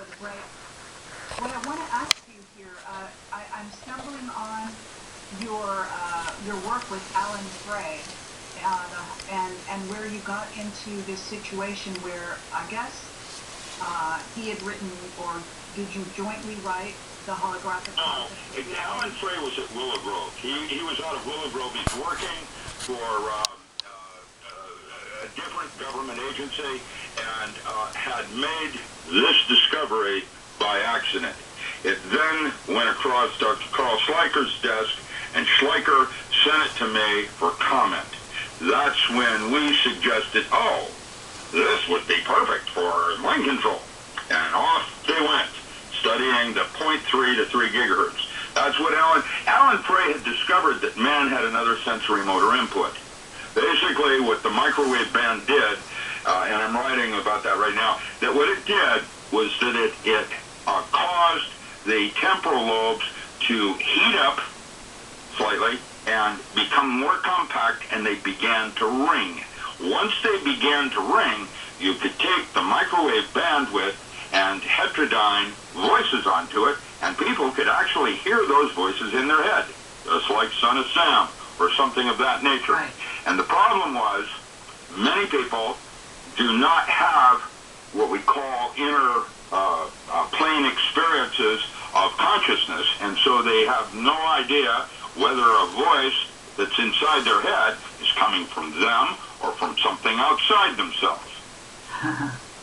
before the break. What I want to ask you here, I'm stumbling on your work with Alan Frey, and where you got into this situation where I guess he had written, or did you jointly write the holographic? No, Alan Frey was at Willow Grove. He was out of Willow Grove. He's working for a different government agency and had made this discovery by accident. It then went across Dr. Carl Schleicher's desk, and Schleicher sent it to me for comment. That's when we suggested, oh, this would be perfect for mind control. And off they went, studying the 0.3 to 3 gigahertz. That's what Alan Frey had discovered, that man had another sensory motor input. Basically, what the microwave band did, and I'm writing about that right now, that what it did was that it caused the temporal lobes to heat up slightly and become more compact, and they began to ring. Once they began to ring, you could take the microwave bandwidth and heterodyne voices onto it, and people could actually hear those voices in their head, just like Son of Sam or something of that nature. Right. And the problem was, many people do not have what we call inner plane experiences of consciousness, and so they have no idea whether a voice that's inside their head is coming from them or from something outside themselves.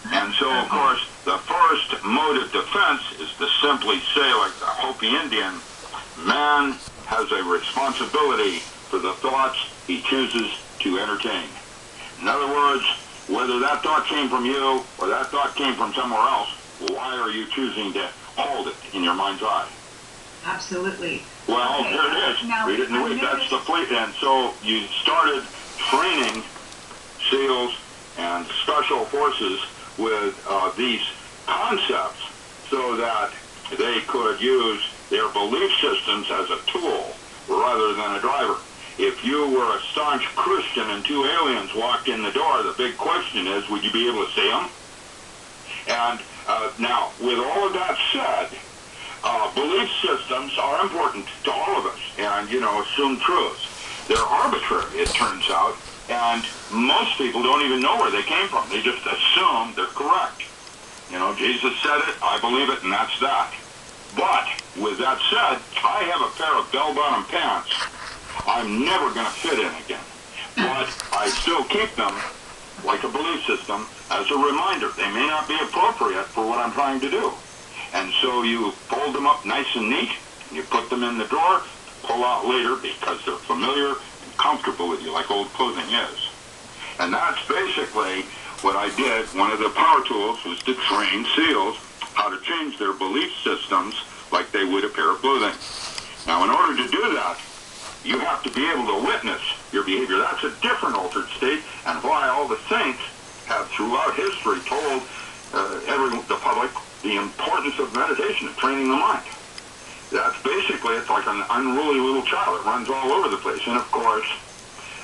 And so, of course, the first mode of defense is to simply say, like the Hopi Indian, man has a responsibility for the thoughts he chooses to entertain. In other words, whether that thought came from you or that thought came from somewhere else, why are you choosing to hold it in your mind's eye? Absolutely. Well, okay. Here it is. Now, Read it in the week. That's the fleet. And so you started training SEALs and special forces with these concepts so that they could use their belief systems as a tool rather than a driver. If you were a staunch Christian and two aliens walked in the door, the big question is, would you be able to see them? And now, with all of that said, belief systems are important to all of us, and, assumed truths. They're arbitrary, it turns out, and most people don't even know where they came from. They just assume they're correct. Jesus said it, I believe it, and that's that. But, with that said, I have a pair of bell-bottom pants I'm never going to fit in again. But I still keep them, like a belief system, as a reminder. They may not be appropriate for what I'm trying to do. And so you fold them up nice and neat, and you put them in the drawer, pull out later because they're familiar and comfortable with you, like old clothing is. And that's basically what I did. One of the power tools was to train SEALs how to change their belief systems like they would a pair of clothing. Now, in order to do that, you have to be able to witness your behavior. That's a different altered state, and why all the saints have throughout history told the public the importance of meditation and training the mind. That's basically, it's like an unruly little child. It runs all over the place. And of course,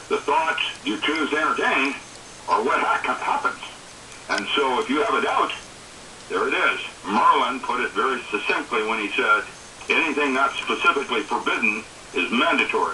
the thoughts you choose to entertain are what happens. And so if you have a doubt, there it is. Merlin put it very succinctly when he said, anything not specifically forbidden is mandatory.